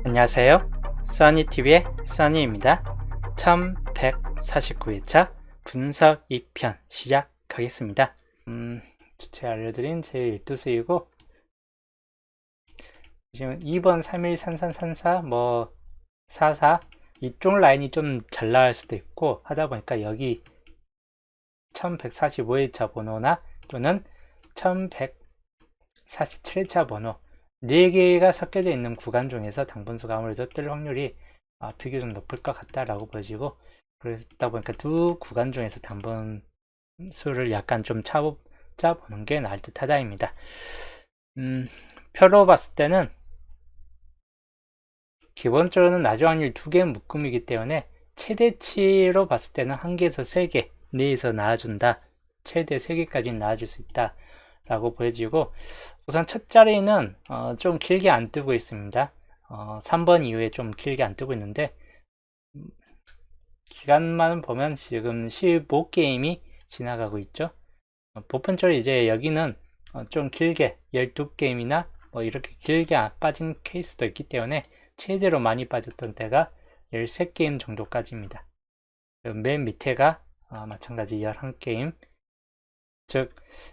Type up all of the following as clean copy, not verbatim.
안녕하세요. 써니TV의 써니입니다. 1149회차 분석 2편 시작하겠습니다. 제가 알려드린 제1두수이고 지금 2번 313334 44 이쪽 라인이 좀 잘 나올 수도 있고 하다 보니까 여기 1145회차 번호나 또는 1147회차 번호 4개가 섞여져 있는 구간 중에서 당분수가 아무래도 뜰 확률이 비교적 높을 것 같다라고 보여지고, 그러다 보니까 두 구간 중에서 당분수를 약간 좀 짜보는 게 나을 듯 하다입니다. 표로 봤을 때는 기본적으로는 나중 확률 2개 묶음이기 때문에 최대치로 봤을 때는 1개에서 3개 내에서 나와준다, 최대 3개까지 나와줄 수 있다 라고 보여지고, 우선 첫 자리는 좀 길게 안 뜨고 있습니다. 3번 이후에 좀 길게 안 뜨고 있는데, 기간만 보면 지금 15게임이 지나가고 있죠. 보편적으로 이제 여기는 좀 길게 12게임이나 이렇게 길게 빠진 케이스도 있기 때문에 최대로 많이 빠졌던 때가 13게임 정도까지입니다. 맨 밑에가 마찬가지 11게임, 즉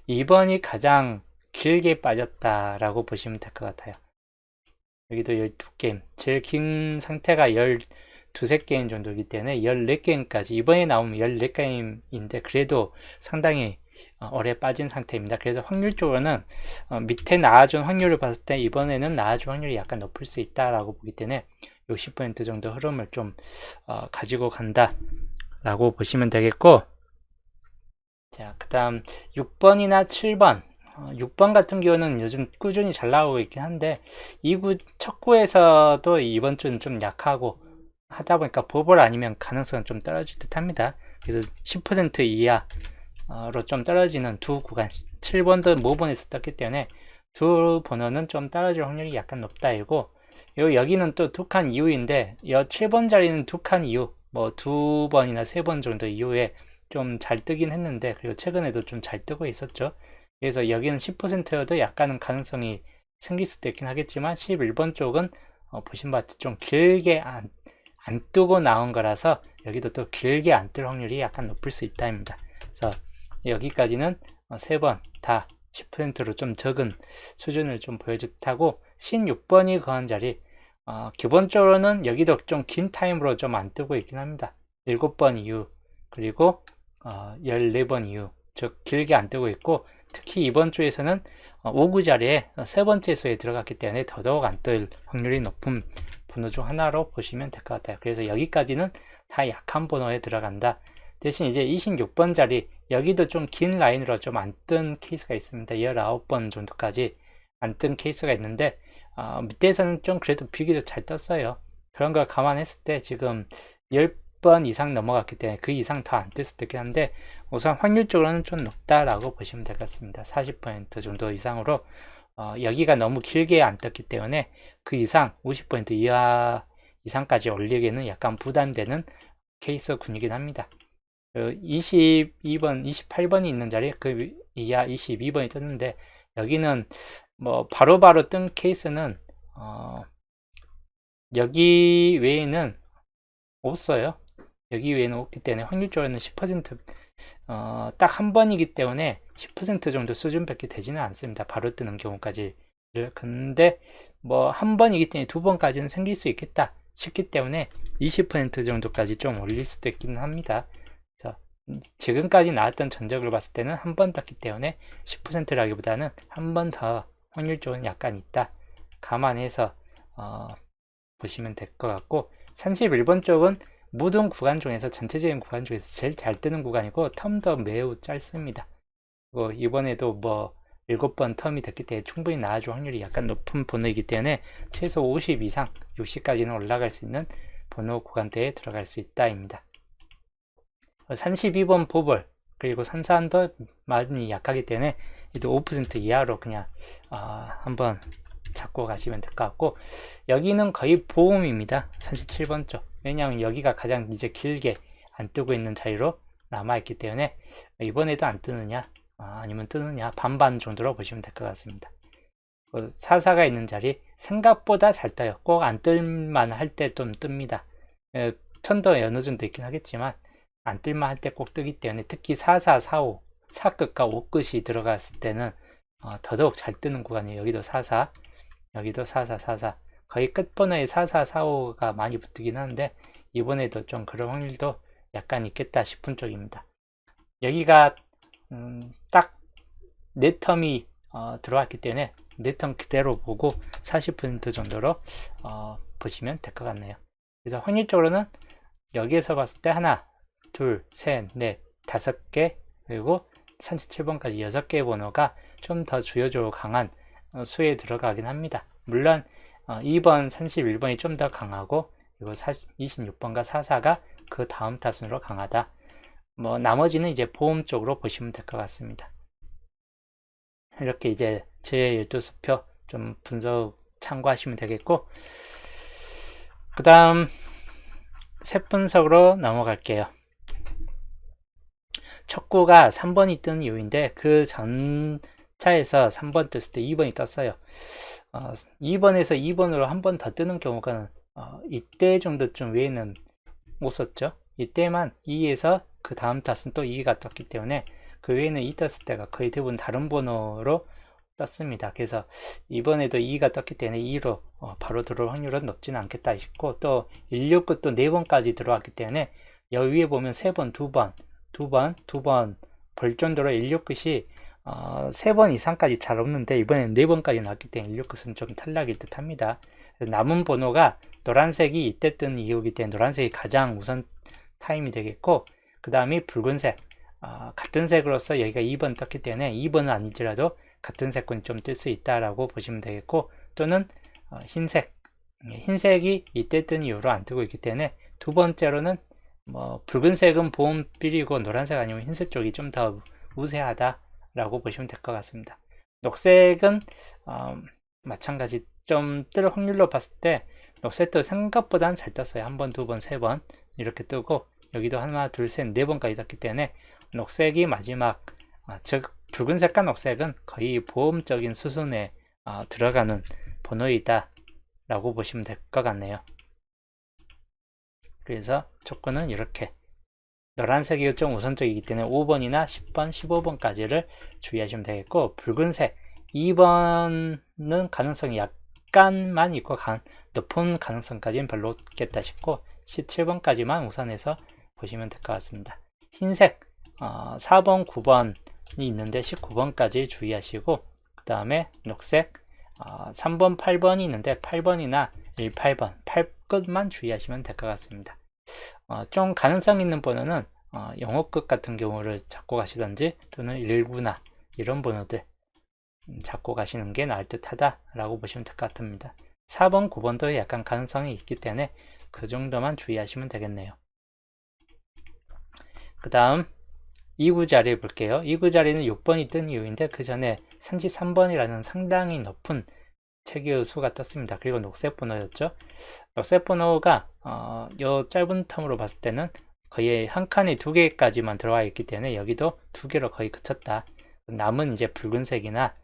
2번이 가장 길게 빠졌다라고 보시면 될 것 같아요. 여기도 12게임, 제일 긴 상태가 12~13게임 정도이기 때문에 14게임까지, 이번에 나오면 14게임인데 그래도 상당히 오래 빠진 상태입니다. 그래서 확률적으로는 밑에 나와준 확률을 봤을 때 이번에는 나와준 확률이 약간 높을 수 있다라고 보기 때문에 60% 정도 흐름을 좀 가지고 간다 라고 보시면 되겠고, 자, 그 다음 6번이나 7번, 6번 같은 경우는 요즘 꾸준히 잘 나오고 있긴 한데 첫 구에서도 이번 주는 좀 약하고 하다 보니까 버블 아니면 가능성은 좀 떨어질 듯 합니다. 그래서 10% 이하로 좀 떨어지는 두 구간, 7번도 모번에서 떴기 때문에 두 번호는 좀 떨어질 확률이 약간 높다이고, 여기는 또 두 칸 이후인데 7번 자리는 두 칸 이후, 두 번이나 세 번 정도 이후에 좀 잘 뜨긴 했는데, 그리고 최근에도 좀 잘 뜨고 있었죠. 그래서 여기는 10%여도 약간은 가능성이 생길 수도 있긴 하겠지만 11번 쪽은 보신 바와 같이 좀 길게 안 뜨고 나온 거라서 여기도 또 길게 안 뜰 확률이 약간 높을 수 있다입니다. 그래서 여기까지는 세 번 다 10%로 좀 적은 수준을 좀 보여줬다고, 16번이 거한 자리, 기본적으로는 여기도 좀 긴 타임으로 좀 안 뜨고 있긴 합니다. 7번 이후 그리고 14번 이후, 즉 길게 안 뜨고 있고, 특히 이번 주에서는 5구 자리에 세 번째 수에 들어갔기 때문에 더더욱 안 뜰 확률이 높은 번호 중 하나로 보시면 될 것 같아요. 그래서 여기까지는 다 약한 번호에 들어간다. 대신 이제 26번 자리, 여기도 좀 긴 라인으로 좀 안 뜬 케이스가 있습니다. 19번 정도까지 안 뜬 케이스가 있는데 밑에서는 좀 그래도 비교적 잘 떴어요. 그런 걸 감안했을 때 지금 10번 이상 넘어갔기 때문에 그 이상 더 안 뜰 수도 있긴 한데, 우선 확률적으로는 좀 높다라고 보시면 될 것 같습니다. 40% 정도 이상으로 여기가 너무 길게 안 떴기 때문에 그 이상 50% 이상까지 올리기에는 약간 부담되는 케이스군이긴 합니다. 22번, 28번이 있는 자리에 그 이하 22번이 떴는데, 여기는 바로바로 뜬 케이스는 여기 외에는 없어요. 여기 외에는 없기 때문에 확률적으로는 10%, 딱 한 번이기 때문에 10% 정도 수준밖에 되지는 않습니다. 바로 뜨는 경우까지. 근데 한 번이기 때문에 두 번까지는 생길 수 있겠다 싶기 때문에 20% 정도까지 좀 올릴 수도 있기는 합니다. 그래서 지금까지 나왔던 전적을 봤을 때는 한 번 떴기 때문에 10%라기보다는 한 번 더 확률적으로 약간 있다 감안해서 보시면 될 것 같고, 31번 쪽은 모든 구간 중에서, 전체적인 구간 중에서 제일 잘 뜨는 구간이고 텀도 매우 짧습니다. 그리고 이번에도 7번 텀이 됐기 때문에 충분히 나와줄 확률이 약간 높은 번호이기 때문에 최소 50 이상, 60까지는 올라갈 수 있는 번호 구간대에 들어갈 수 있다입니다. 32번 보벌, 그리고 산산도 많이 약하기 때문에 이도 5% 이하로 그냥 한번 잡고 가시면 될 것 같고, 여기는 거의 보험입니다. 37번 쪽. 왜냐하면 여기가 가장 이제 길게 안 뜨고 있는 자리로 남아있기 때문에 이번에도 안 뜨느냐 아니면 뜨느냐 반반 정도로 보시면 될 것 같습니다. 44가 있는 자리 생각보다 잘 떠요. 꼭 안 뜰만 할 때 좀 뜹니다. 턴도 어느 정도 있긴 하겠지만 안 뜰만 할 때 꼭 뜨기 때문에 특히 44, 45, 4끝과 5끝이 들어갔을 때는 더더욱 잘 뜨는 구간이에요. 여기도 44, 여기도 44, 44. 거의 끝번호에 44, 45가 많이 붙긴 하는데 이번에도 좀 그럴 확률도 약간 있겠다 싶은 쪽입니다. 여기가 딱 4텀이 들어왔기 때문에 4텀 그대로 보고 40% 정도로 보시면 될 것 같네요. 그래서 확률적으로는 여기에서 봤을 때 하나, 둘, 셋, 넷, 5개 그리고 37번까지 6개의 번호가 좀 더 주요적으로 강한 수에 들어가긴 합니다. 물론 2번, 31번이 좀 더 강하고 그리고 26번과 44가 그 다음 타순으로 강하다. 뭐 나머지는 이제 보험 쪽으로 보시면 될 것 같습니다. 이렇게 이제 제 12수표 좀 분석 참고하시면 되겠고, 그 다음 셋 분석으로 넘어갈게요. 첫 구가 3번이 뜬 이유인데 그 전 차에서 3번 떴을 때 2번이 떴어요. 2번에서 2번으로 한 번 더 뜨는 경우가 이때 정도쯤 외에는 못 썼죠. 이때만 2에서 그 다음 탓은 또 2가 떴기 때문에 그 외에는 2 떴을 때가 거의 대부분 다른 번호로 떴습니다. 그래서 이번에도 2가 떴기 때문에 2로 바로 들어올 확률은 높지는 않겠다 싶고, 또 169도 4번까지 들어왔기 때문에 여기 위에 보면 3번, 2번 볼 정도로 169이 3번 이상까지 잘 없는데 이번에는 4번까지 나왔기 때문에 169은 좀 탈락일 듯 합니다. 남은 번호가 노란색이 이때 뜬 이유이기 때문에 노란색이 가장 우선 타임이 되겠고, 그 다음이 붉은색, 같은 색으로서 여기가 2번 떴기 때문에 2번은 아니더라도 같은 색깔이 좀 뜰 수 있다라고 보시면 되겠고, 또는 흰색이 이때 뜬 이유로 안 뜨고 있기 때문에 두 번째로는 붉은색은 보험 필이고 노란색 아니면 흰색 쪽이 좀 더 우세하다 라고 보시면 될 것 같습니다. 녹색은 마찬가지 좀 뜰 확률로 봤을 때 녹색도 생각보다는 잘 떴어요. 한 번, 두 번, 세 번 이렇게 뜨고, 여기도 하나, 둘, 셋, 네 번까지 떴기 때문에 녹색이 마지막, 즉 붉은색과 녹색은 거의 보험적인 수순에 들어가는 번호이다 라고 보시면 될 것 같네요. 그래서 조건은 이렇게, 노란색이 좀 우선적이기 때문에 5번이나 10번, 15번까지를 주의하시면 되겠고, 붉은색 2번은 가능성이 약간만 있고 높은 가능성까지는 별로 없겠다 싶고 17번까지만 우선해서 보시면 될 것 같습니다. 흰색 4번, 9번이 있는데 19번까지 주의하시고, 그 다음에 녹색 3번, 8번이 있는데 8번이나 1, 8번, 8끝만 주의하시면 될 것 같습니다. 좀 가능성 있는 번호는 영어끝 같은 경우를 잡고 가시던지, 또는 1구나 이런 번호들 잡고 가시는 게 나을 듯 하다 라고 보시면 될 것 같습니다. 4번, 9번도 약간 가능성이 있기 때문에 그 정도만 주의하시면 되겠네요. 그 다음 2구 자리 볼게요. 2구 자리는 6번이 뜬 이유인데 그 전에 33번이라는 상당히 높은 체계의 수가 떴습니다. 그리고 녹색 번호였죠. 녹색 번호가 요 짧은 텀으로 봤을 때는 거의 한 칸에 2개까지만 들어와 있기 때문에 여기도 2개로 거의 그쳤다. 남은 이제 붉은색이나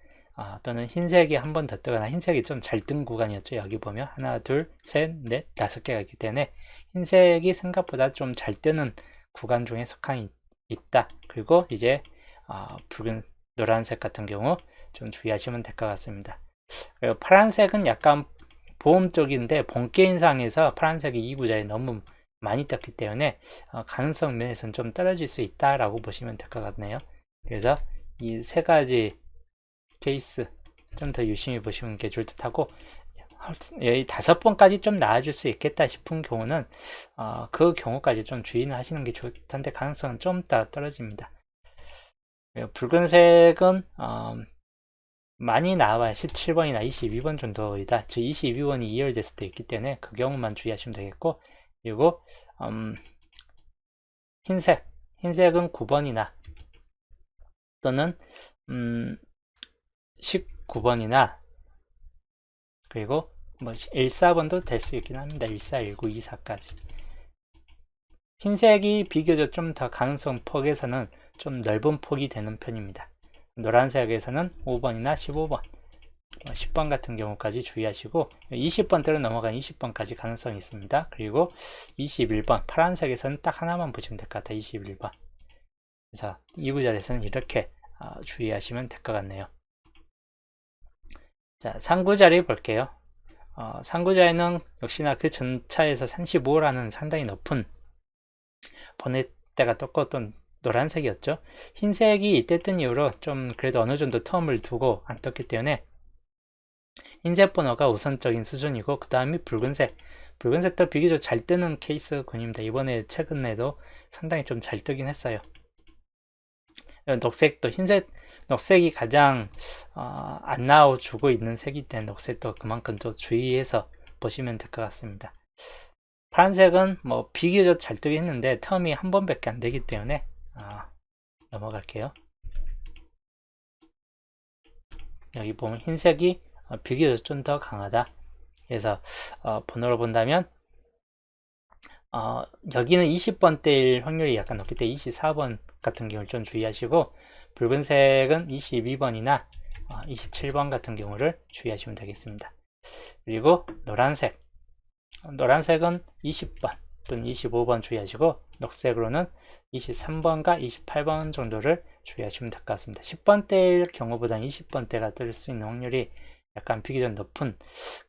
또는 흰색이 한 번 더 뜨거나, 흰색이 좀 잘 뜬 구간이었죠. 여기 보면 하나, 둘, 셋, 넷, 5개가 있기 때문에 흰색이 생각보다 좀 잘 뜨는 구간 중에 속한 있다. 그리고 이제 노란색 같은 경우 좀 주의하시면 될 것 같습니다. 그리고 파란색은 약간 보험적인데 본게임상에서 파란색이 2구자에 너무 많이 떴기 때문에 가능성 면에서는 좀 떨어질 수 있다라고 보시면 될 것 같네요. 그래서 이 세 가지 케이스 좀 더 유심히 보시는 게 좋을 듯 하고, 여기 5번까지 좀 나아질 수 있겠다 싶은 경우는 그 경우까지 좀 주의는 하시는 게 좋을 텐데 가능성은 좀 더 떨어집니다. 붉은색은 많이 나와야 17번이나 22번 정도이다. 즉 22번이 2열 됐을 때 있기 때문에 그 경우만 주의하시면 되겠고, 그리고 흰색은 9번이나 또는 19번이나 그리고 14번도 될 수 있긴 합니다. 14, 19, 24까지. 흰색이 비교적 좀 더 가능성 폭에서는 좀 넓은 폭이 되는 편입니다. 노란색에서는 5번이나 15번, 10번 같은 경우까지 주의하시고 20번대로 넘어간 20번까지 가능성이 있습니다. 그리고 21번 파란색에서는 딱 하나만 보시면 될 것 같아요. 21번. 그래서 이 구절에서는 이렇게 주의하시면 될 것 같네요. 자, 3구자리 볼게요. 3구자리는 역시나 그 전차에서 35라는 상당히 높은 번외대가 떴고 또 노란색이었죠. 흰색이 이때 뜬 이후로 좀 그래도 어느 정도 텀을 두고 안 떴기 때문에 흰색 번호가 우선적인 수준이고 그 다음이 붉은색도 비교적 잘 뜨는 케이스군입니다. 이번에 최근에도 상당히 좀 잘 뜨긴 했어요. 녹색도 녹색이 가장 안 나와주고 있는 색이 때문에 녹색도 그만큼 또 주의해서 보시면 될 것 같습니다. 파란색은 뭐 비교적 잘 뜨긴 했는데 텀이 한 번밖에 안 되기 때문에 넘어갈게요. 여기 보면 흰색이 비교적 좀 더 강하다. 그래서 번호로 본다면 여기는 20번대일 확률이 약간 높기 때문에 24번 같은 경우를 좀 주의하시고 붉은색은 22번이나 27번 같은 경우를 주의하시면 되겠습니다. 그리고 노란색은 20번 또는 25번 주의하시고 녹색으로는 23번과 28번 정도를 주의하시면 될 것 같습니다. 10번대일 경우보다는 20번대가 뜰 수 있는 확률이 약간 비교적 높은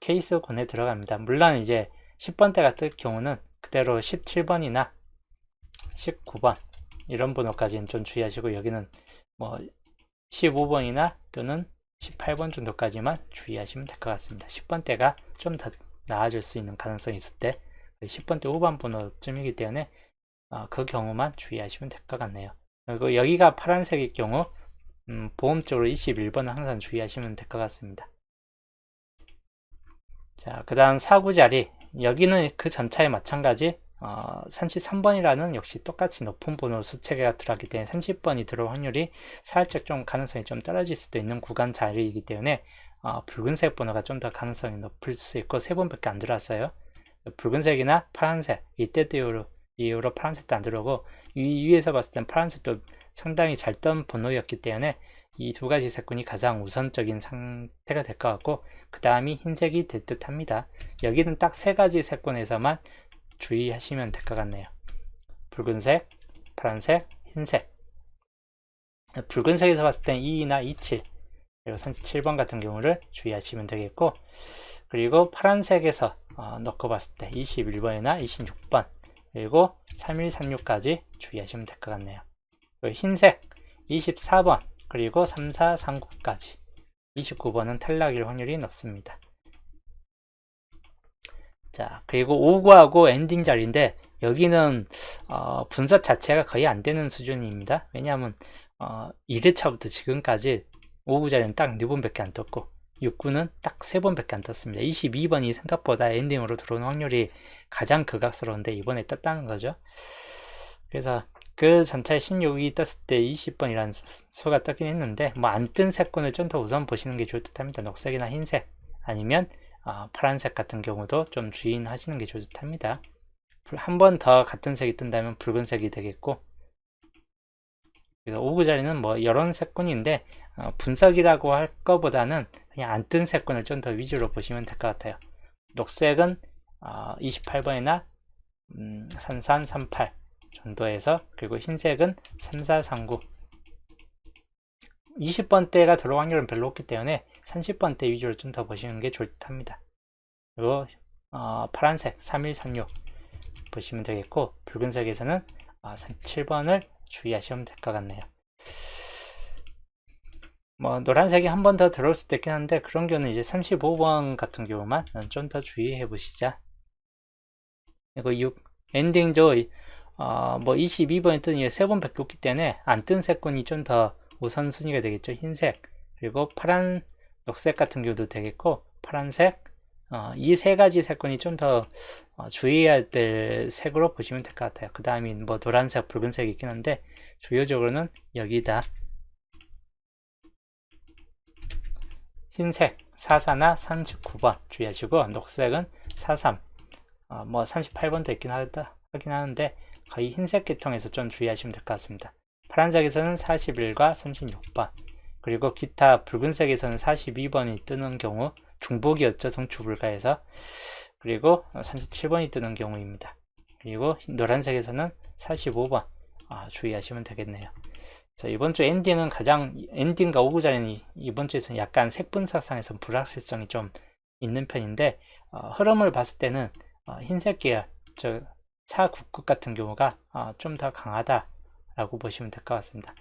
케이스군에 들어갑니다. 물론 이제 10번대가 뜰 경우는 그대로 17번이나 19번 이런 번호까지는 좀 주의하시고 여기는 뭐 15번이나 또는 18번 정도까지만 주의하시면 될 것 같습니다. 10번대가 좀 더 나아질 수 있는 가능성이 있을 때 10번대 후반 번호쯤이기 때문에 그 경우만 주의하시면 될 것 같네요. 그리고 여기가 파란색일 경우 보험적으로 21번은 항상 주의하시면 될 것 같습니다. 자, 그 다음 4구자리 여기는 그 전차에 마찬가지 33번이라는 역시 똑같이 높은 번호 수체계가 들어가기 때문에 30번이 들어올 확률이 살짝 좀 가능성이 좀 떨어질 수도 있는 구간 자리이기 때문에 붉은색 번호가 좀 더 가능성이 높을 수 있고 3번밖에 안 들어왔어요. 붉은색이나 파란색 이때 이후로 파란색도 안 들어오고 위에서 봤을 땐 파란색도 상당히 잘 뜬 번호였기 때문에 이 두 가지 색군이 가장 우선적인 상태가 될 것 같고 그 다음이 흰색이 될 듯 합니다. 여기는 딱 세 가지 색군에서만 주의하시면 될 것 같네요. 붉은색, 파란색, 흰색. 붉은색에서 봤을 땐 22나 27 그리고 37번 같은 경우를 주의하시면 되겠고 그리고 파란색에서 넣고 봤을 때 21번이나 26번 그리고 3136까지 주의하시면 될 것 같네요. 그리고 흰색 24번 그리고 3439까지 29번은 탈락일 확률이 높습니다. 자, 그리고 5구하고 엔딩 자리인데 여기는 분석 자체가 거의 안 되는 수준입니다. 왜냐하면 1회차부터 지금까지 5구 자리는 딱 4번밖에 안 떴고 6구는 딱 3번밖에 안 떴습니다. 22번이 생각보다 엔딩으로 들어오는 확률이 가장 극악스러운데 이번에 떴다는 거죠. 그래서 그 전차에 16이 떴을 때 20번이라는 수가 뜨긴 했는데 뭐 안 뜬 색군을 좀 더 우선 보시는 게 좋을 듯 합니다. 녹색이나 흰색 아니면 파란색 같은 경우도 좀 주의하시는 게 좋을 듯 합니다. 한 번 더 같은 색이 뜬다면 붉은색이 되겠고 그래서 5구 자리는 뭐 이런 색군인데 분석이라고 할 거보다는 그냥 안 뜬 색군을 좀 더 위주로 보시면 될 것 같아요. 녹색은 28번이나 3338 정도에서 그리고 흰색은 3439 20번대가 들어올 확률은 별로 없기 때문에 30번대 위주로 좀 더 보시는 게 좋을 듯 합니다. 그리고 파란색 3136 보시면 되겠고 붉은색에서는 7번을 주의하시면 될 것 같네요. 뭐 노란색이 한 번 더 들어올 수도 있긴 한데 그런 경우는 이제 35번 같은 경우만 좀 더 주의해 보시자. 그리고 6 엔딩조 뭐 22번이 뜬 이후에 3번밖에 없기 때문에 안 뜬 색군이 좀 더 우선순위가 되겠죠. 흰색 그리고 파란 녹색 같은 경우도 되겠고 파란색 이 세 가지 색군이 좀 더 주의해야 될 색으로 보시면 될 것 같아요. 그 다음이 뭐 노란색, 붉은색이 있긴 한데 주요적으로는 여기다 흰색 44나 39번 주의하시고 녹색은 43 뭐 38번도 있긴 하긴 하는데 거의 흰색 계통에서 좀 주의하시면 될 것 같습니다. 파란색에서는 41과 36번 그리고 기타 붉은색에서는 42번이 뜨는 경우, 중복이었죠. 성취 불가해서. 그리고 37번이 뜨는 경우입니다. 그리고 노란색에서는 45번 주의하시면 되겠네요. 자, 이번 주 엔딩은 엔딩과 오브자리는 이번 주에서는 약간 색분석상에서 불확실성이 좀 있는 편인데, 흐름을 봤을 때는 흰색 계열, 즉 499 같은 경우가 좀 더 강하다라고 보시면 될 것 같습니다.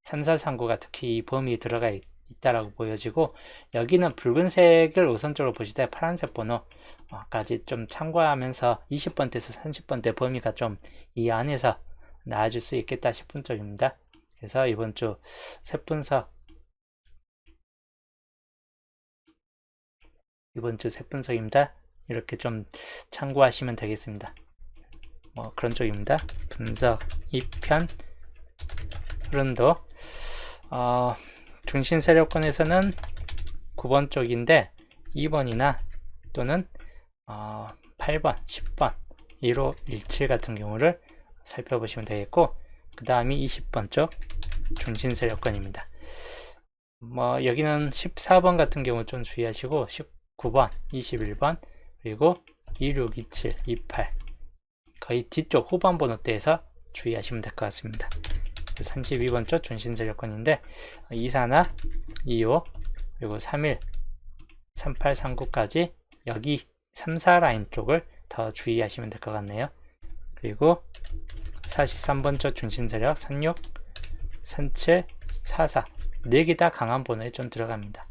3439가 특히 이 범위에 들어가 있다라고 보여지고, 여기는 붉은색을 우선적으로 보시되 파란색 번호까지 좀 참고하면서 20번대에서 30번대 범위가 좀 이 안에서 나아질 수 있겠다 싶은 쪽입니다. 그래서 이번 주 색분석입니다. 이렇게 좀 참고하시면 되겠습니다. 그런 쪽입니다. 분석 2편 흐름도 중심 세력권에서는 9번 쪽인데 2번이나 또는 8번, 10번, 1517 같은 경우를 살펴보시면 되겠고, 그 다음이 20번 쪽 중심 세력권입니다. 여기는 14번 같은 경우 좀 주의하시고, 19번, 21번, 그리고 26, 27, 28 거의 뒤쪽 후반 번호대에서 주의하시면 될 것 같습니다. 32번 쪽 중심 세력권인데 24나 25 그리고 31, 38, 39까지 여기 3, 4 라인 쪽을 더 주의하시면 될 것 같네요. 그리고 43번 쪽 중심 세력 36, 37, 44 4개 다 강한 번호에 좀 들어갑니다.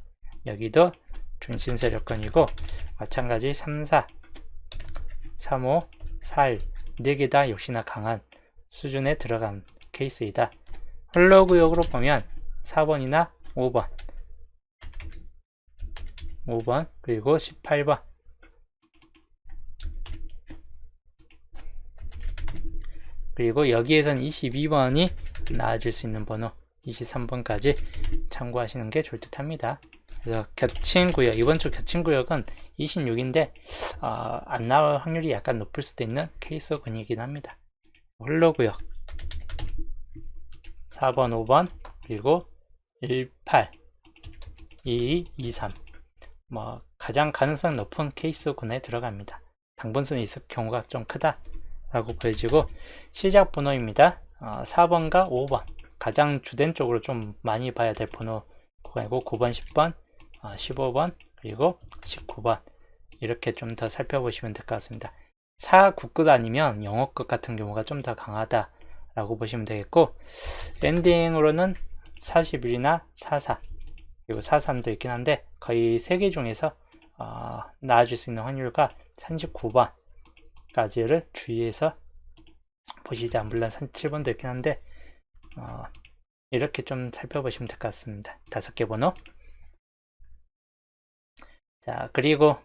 여기도 중심 세력권이고 마찬가지 3, 4, 3, 5, 4, 1 4개 다 역시나 강한 수준에 들어간 케이스이다. 흘러구역으로 보면 4번이나 5번 그리고 18번 그리고 여기에선 22번이 나아질 수 있는 번호 23번까지 참고하시는 게 좋을 듯 합니다. 그래서 겹친 구역, 이번 주 겹친 구역은 26인데 안 나올 확률이 약간 높을 수도 있는 케이스군이긴 합니다. 흘러구역 4번, 5번 그리고 18, 22, 23 가장 가능성 높은 케이스군에 들어갑니다. 당분순이 있을 경우가 좀 크다 라고 보여지고, 시작 번호입니다. 4번과 5번 가장 주된 쪽으로 좀 많이 봐야 될 번호 구간이고, 9번, 10번, 15번 그리고 19번 이렇게 좀 더 살펴보시면 될 것 같습니다. 499끝 아니면 영어끝 같은 경우가 좀 더 강하다 라고 보시면 되겠고, 엔딩으로는 41이나 44 그리고 43도 있긴 한데 거의 3개 중에서 나아질 수 있는 확률과 39번까지를 주의해서 보시자. 물론 37번도 있긴 한데 이렇게 좀 살펴보시면 될 것 같습니다. 5개 번호. 자, 그리고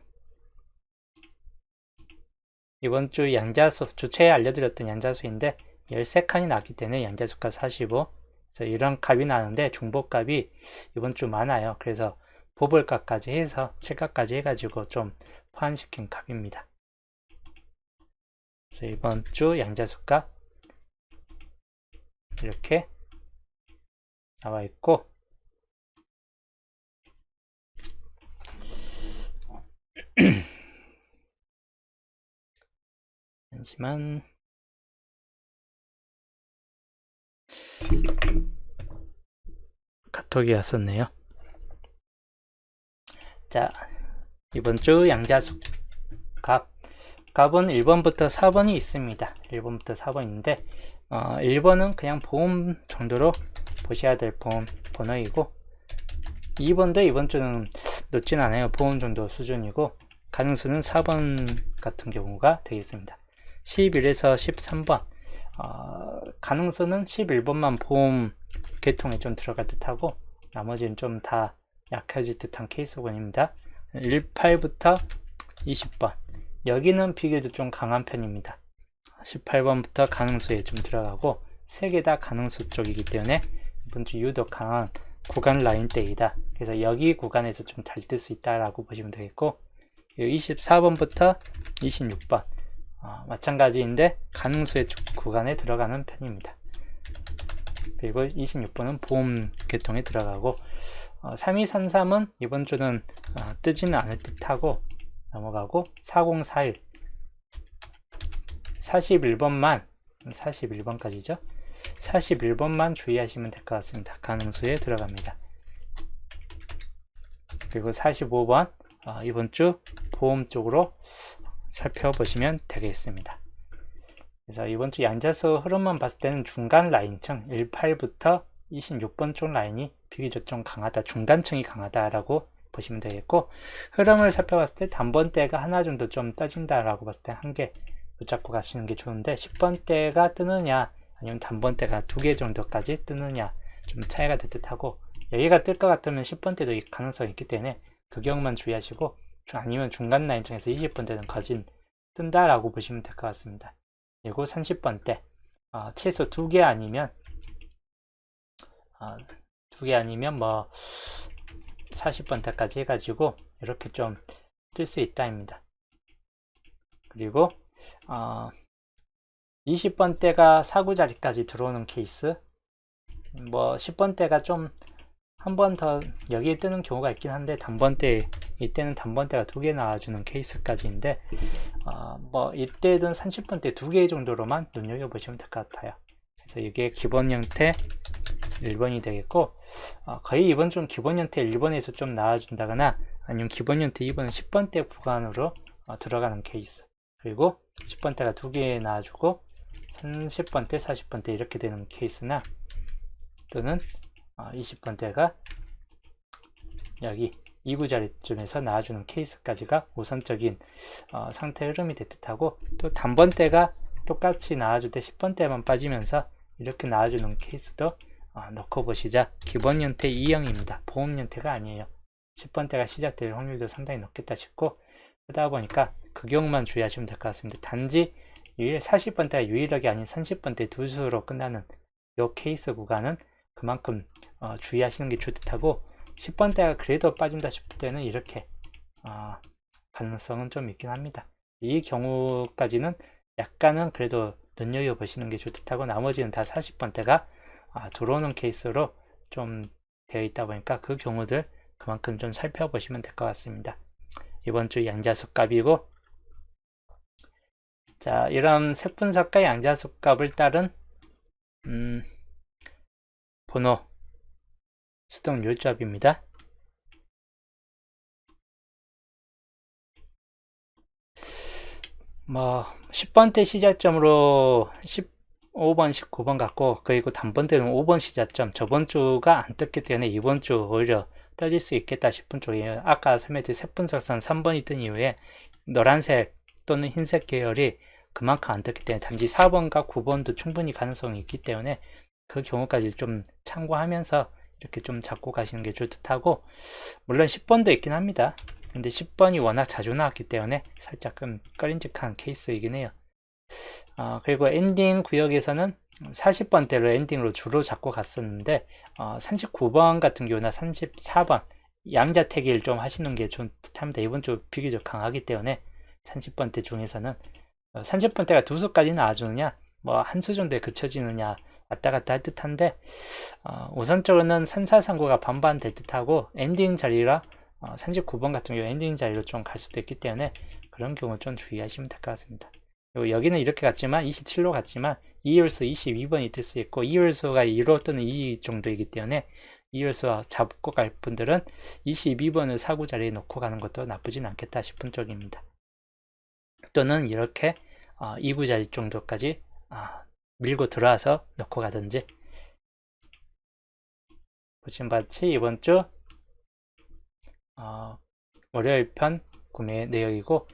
이번 주 양자수, 주체에 알려드렸던 양자수인데 13칸이 나왔기 때문에 양자수가 45, 그래서 이런 값이 나는데 중복값이 이번 주 많아요. 그래서 보벌값까지 해서 7값까지 해가지고 좀 포함시킨 값입니다. 그래서 이번 주 양자수값 이렇게 나와 있고, 잠시만. 카톡이 왔었네요. 자, 이번 주 양자수 값은 1번부터 4번이 있습니다. 1번부터 4번인데 1번은 그냥 보험 정도로 보셔야 될 보험 번호이고, 2번도 이번 주는 높진 않아요. 보험 정도 수준이고, 가능수는 4번 같은 경우가 되겠습니다. 11에서 13번 가능수는 11번만 보험 계통에 좀 들어갈 듯하고 나머지는 좀 다 약해질 듯한 케이스군입니다. 18부터 20번 여기는 비교적 좀 강한 편입니다. 18번부터 가능수에 좀 들어가고 3개 다 가능수 쪽이기 때문에 이번 주 유독 강한 구간 라인대이다. 그래서 여기 구간에서 좀 달뜰 수 있다라고 보시면 되겠고, 24번부터 26번 마찬가지인데 가능수의 구간에 들어가는 편입니다. 그리고 26번은 보험 계통에 들어가고 3233은 이번 주는 뜨지는 않을 듯 하고 넘어가고 4041 41번까지죠. 41번만 주의하시면 될 것 같습니다. 가능수에 들어갑니다. 그리고 45번 이번 주 보험 쪽으로 살펴보시면 되겠습니다. 그래서 이번 주 양자수 흐름만 봤을 때는 중간 라인층 18부터 26번 쪽 라인이 비교적 좀 강하다, 중간층이 강하다라고 보시면 되겠고, 흐름을 살펴봤을 때 단번대가 하나 정도 좀 떠진다라고 봤을 때 한 개 붙잡고 가시는 게 좋은데, 10번대가 뜨느냐 아니면 단번대가 2개 정도까지 뜨느냐 좀 차이가 될 듯하고, 여기가 뜰 것 같으면 10번대도 가능성이 있기 때문에 그 경우만 주의하시고, 아니면 중간 라인층에서 20번대는 거진 뜬다라고 보시면 될 것 같습니다. 그리고 30번대 최소 2개 아니면 40번대까지 해가지고 이렇게 좀 뜰 수 있다입니다. 그리고 20번대가 사구자리까지 들어오는 케이스, 10번대가 좀 한 번 더 여기에 뜨는 경우가 있긴 한데, 이때는 단번대가 2개 나와주는 케이스까지인데, 이때든 30번대 2개 정도로만 눈여겨보시면 될 것 같아요. 그래서 이게 기본 형태 1번이 되겠고, 거의 이번 좀 기본 형태 1번에서 좀 나와준다거나 아니면 기본 형태 2번은 10번대 구간으로 들어가는 케이스, 그리고 10번대가 2개 나와주고 30번대 40번대 이렇게 되는 케이스나, 또는 20번대가 여기 2구자리쯤에서 나와주는 케이스까지가 우선적인 상태 흐름이 될 듯하고, 또 단번대가 똑같이 나와줄 때 10번대만 빠지면서 이렇게 나와주는 케이스도 넣고 보시자. 기본 형태 2형입니다. 보험 형태가 아니에요. 10번대가 시작될 확률도 상당히 높겠다 싶고, 그러다 보니까 그 경우만 주의하시면 될 것 같습니다. 단지 40번대가 유일하게 아닌 30번대 두 수로 끝나는 이 케이스 구간은 그만큼 주의하시는 게 좋듯하고, 10번대가 그래도 빠진다 싶을 때는 이렇게 가능성은 좀 있긴 합니다. 이 경우까지는 약간은 그래도 눈여겨보시는 게 좋듯하고, 나머지는 다 40번대가 들어오는 케이스로 좀 되어 있다 보니까 그 경우들 그만큼 좀 살펴보시면 될 것 같습니다. 이번 주 양자수 값이고, 자, 이런 색분석과 양자수 값을 따른 번호 수동 요조합입니다. 뭐 10번대 시작점으로 15번, 19번 같고, 그리고 단번대는 5번 시작점, 저번 주가 안 떴기 때문에 이번 주 오히려 떨릴 수 있겠다 싶은 쪽이에요. 아까 설명드린 색분석선 3번이 뜬 이후에 노란색 또는 흰색 계열이 그만큼 안 떴기 때문에 단지 4번과 9번도 충분히 가능성이 있기 때문에 그 경우까지 좀 참고하면서 이렇게 좀 잡고 가시는 게 좋을 듯하고, 물론 10번도 있긴 합니다. 근데 10번이 워낙 자주 나왔기 때문에 살짝 꺼림직한 케이스이긴 해요. 그리고 엔딩 구역에서는 40번대로 엔딩으로 주로 잡고 갔었는데, 39번 같은 경우나 34번 양자택일 좀 하시는 게 좋은 듯합니다. 이번 주 비교적 강하기 때문에 30번대 중에서는 30번대가 두 수까지 나와주느냐, 한 수 정도에 그쳐지느냐 왔다 갔다 할 듯한데, 우선적으로는 3439가 반반 될 듯하고, 엔딩 자리라 39번 같은 경우 엔딩 자리로 좀 갈 수도 있기 때문에 그런 경우 좀 주의하시면 될 것 같습니다. 그리고 여기는 이렇게 갔지만 27로 갔지만 2열수 22번이 뜰 수 있고, 2열수가 1호 또는 2 정도이기 때문에 2열수 잡고 갈 분들은 22번을 사구 자리에 놓고 가는 것도 나쁘진 않겠다 싶은 쪽입니다. 또는 이렇게 2구 자리 정도까지 밀고 들어와서 놓고 가든지. 보신 바치 이번 주 월요일 편 구매 내역이고,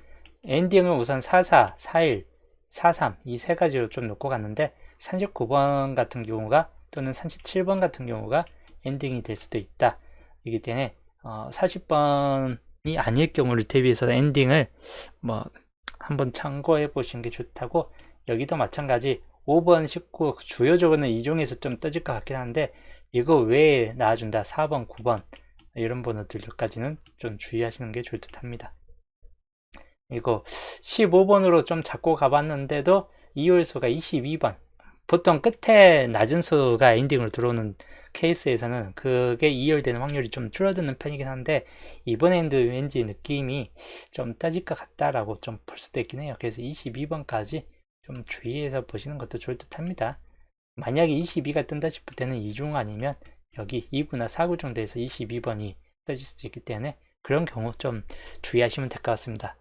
엔딩은 우선 44, 41, 43 이 세 가지로 좀 놓고 갔는데, 39번 같은 경우가 또는 37번 같은 경우가 엔딩이 될 수도 있다. 이기 때문에 40번이 아닐 경우를 대비해서 엔딩을 한번 참고해 보시는 게 좋다고, 여기도 마찬가지 5번, 19 주요적으로는 이 중에서 좀 떠질 것 같긴 한데, 이거 외에 나와준다 4번, 9번 이런 번호들까지는 좀 주의하시는 게 좋을 듯 합니다. 이거 15번으로 좀 잡고 가봤는데도 2월수가 22번 보통 끝에 낮은 수가 엔딩으로 들어오는 케이스에서는 그게 2열되는 확률이 좀 줄어드는 편이긴 한데, 이번에는 왠지 느낌이 좀 떠질 것 같다라고 좀 볼 수도 있긴 해요. 그래서 22번까지 좀 주의해서 보시는 것도 좋을 듯 합니다. 만약에 22가 뜬다 싶을 때는 2중 아니면 여기 2구나 4구 정도에서 22번이 떠질 수 있기 때문에 그런 경우 좀 주의하시면 될 것 같습니다.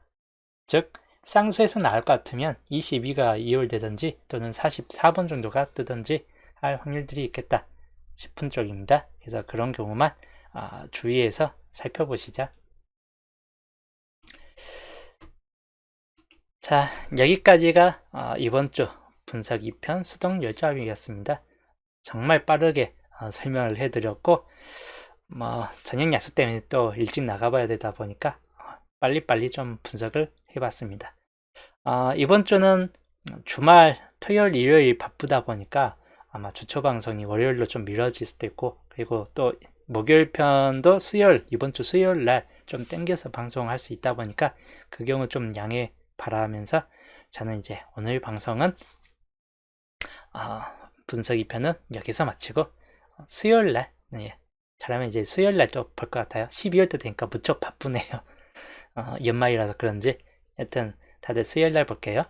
즉 쌍수에서 나올 것 같으면 22가 2월 되든지 또는 44번 정도가 뜨든지 할 확률들이 있겠다 싶은 쪽입니다. 그래서 그런 경우만 주의해서 살펴보시자. 자, 여기까지가 이번 주 분석 2편 수동 열조합이었습니다. 정말 빠르게 설명을 해드렸고, 저녁 약속 때문에 또 일찍 나가봐야 되다 보니까 빨리빨리 좀 분석을 해봤습니다. 이번 주는 주말 토요일 일요일 바쁘다 보니까 아마 주초 방송이 월요일로 좀 미뤄질 수도 있고, 그리고 또 목요일 편도 이번 주 수요일 날 좀 땡겨서 방송할 수 있다 보니까 그 경우 좀 양해 바라면서 저는 이제 오늘 방송은 분석 2편은 여기서 마치고 수요일 날 잘하면 이제 수요일 날 또 볼 것 같아요. 12월 때 되니까 무척 바쁘네요. 연말이라서 그런지. 하여튼 다들 수요일 날 볼게요.